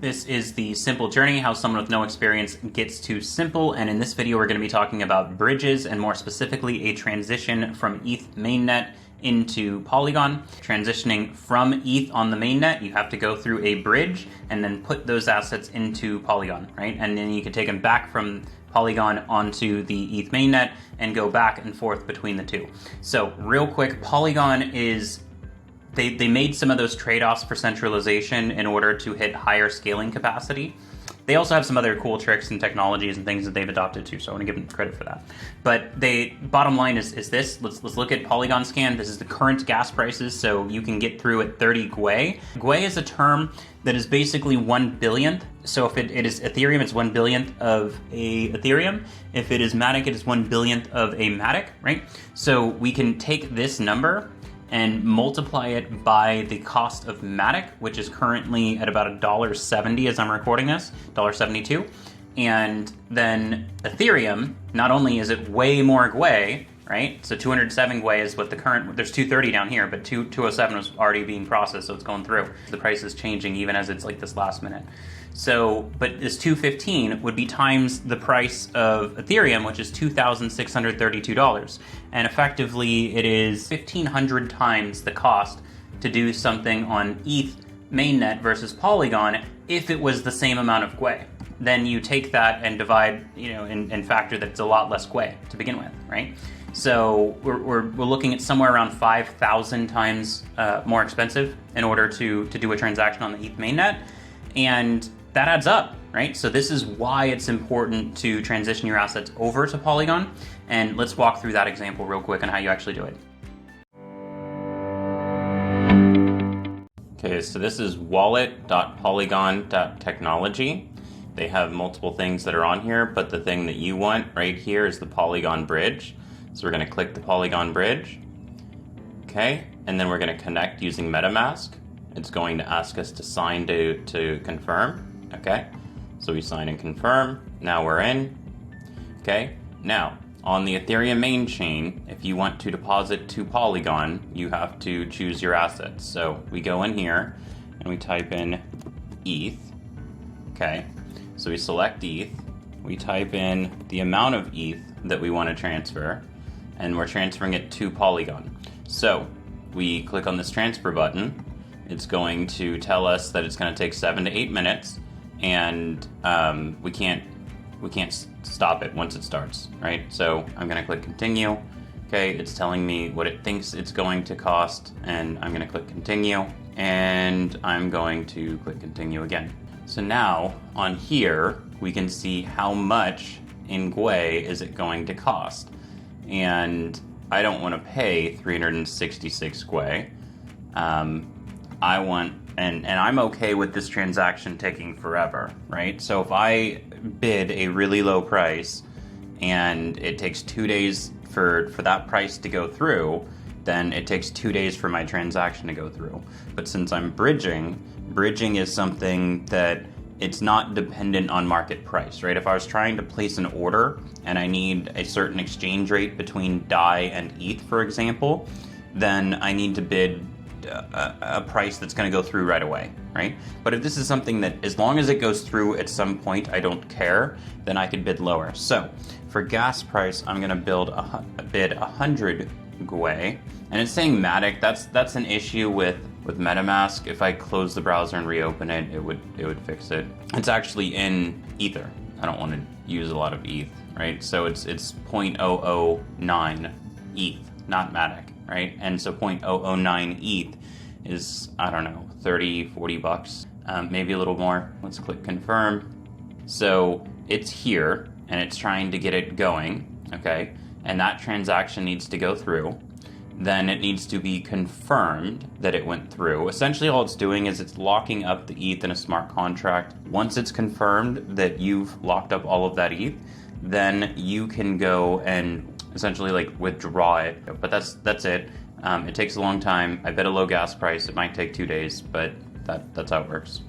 This is the CiMPLE Journey, how someone with no experience gets to simple, and in this video we're going to be talking about bridges, and more specifically a transition from ETH mainnet into Polygon. Transitioning from ETH on the mainnet, you have to go through a bridge and then put those assets into Polygon, right? And then you can take them back from Polygon onto the ETH mainnet and go back and forth between the two. So real quick, Polygon is They made some of those trade-offs for centralization in order to hit higher scaling capacity. They also have some other cool tricks and technologies and things that they've adopted too, so I want to give them credit for that. But bottom line is this. Let's look at Polygon Scan. This is the current gas prices, so you can get through at 30 GWE. GWE is a term that is basically 1 billionth. So if it is Ethereum, it's 1 billionth of a Ethereum. If it is Matic, it is 1 billionth of a Matic, right? So we can take this number and multiply it by the cost of Matic, which is currently at about $1.70 as I'm recording this, $1.72. And then Ethereum, not only is it way more GWE, right? So 207 GWE is what the current, there's 230 down here, but 207 was already being processed, so it's going through. The price is changing even as it's like this last minute. So, but this 215 would be times the price of Ethereum, which is $2,632. And effectively, it is 1,500 times the cost to do something on ETH mainnet versus Polygon if it was the same amount of GWE. Then you take that and divide, and factor that it's a lot less GWE to begin with, right? So we're looking at somewhere around 5,000 times more expensive in order to do a transaction on the ETH mainnet. And that adds up, right? So this is why it's important to transition your assets over to Polygon. And let's walk through that example real quick on how you actually do it. Okay, so this is wallet.polygon.technology. They have multiple things that are on here, but the thing that you want right here is the Polygon bridge. So we're gonna click the Polygon bridge. Okay, and then we're gonna connect using MetaMask. It's going to ask us to sign to confirm. Okay, so we sign and confirm. Now we're in. Okay, now on the Ethereum main chain, if you want to deposit to Polygon, you have to choose your assets. So we go in here and we type in ETH. Okay, so we select ETH. We type in the amount of ETH that we want to transfer, and we're transferring it to Polygon. So we click on this transfer button. It's going to tell us that it's going to take 7 to 8 minutes, and we can't stop it once it starts, right? So I'm going to click continue. Okay, it's telling me what it thinks it's going to cost, and I'm going to click continue, and I'm going to click continue again. So now on here we can see how much in GWE is it going to cost, and I don't want to pay 366 GWE. I want, and I'm okay with this transaction taking forever, right? So if I bid a really low price and it takes 2 days for that price to go through, then it takes 2 days for my transaction to go through. But since I'm bridging is something that it's not dependent on market price, right? If I was trying to place an order and I need a certain exchange rate between DAI and ETH, for example, then I need to bid a price that's going to go through right away, right? But if this is something that, as long as it goes through at some point, I don't care, then I could bid lower. So for gas price, I'm going to bid 100 GWE, and it's saying Matic. That's an issue with MetaMask. If I close the browser and reopen it, it would fix it. It's actually in Ether. I don't want to use a lot of ETH, right? So it's 0.009 ETH, not Matic, right? And so 0.009 ETH is, I don't know, 30, 40 bucks, maybe a little more. Let's click confirm. So it's here and it's trying to get it going, okay? And that transaction needs to go through. Then it needs to be confirmed that it went through. Essentially all it's doing is it's locking up the ETH in a smart contract. Once it's confirmed that you've locked up all of that ETH, then you can go and essentially like withdraw it. But that's it. It takes a long time. I bet a low gas price. It might take 2 days, but that's how it works.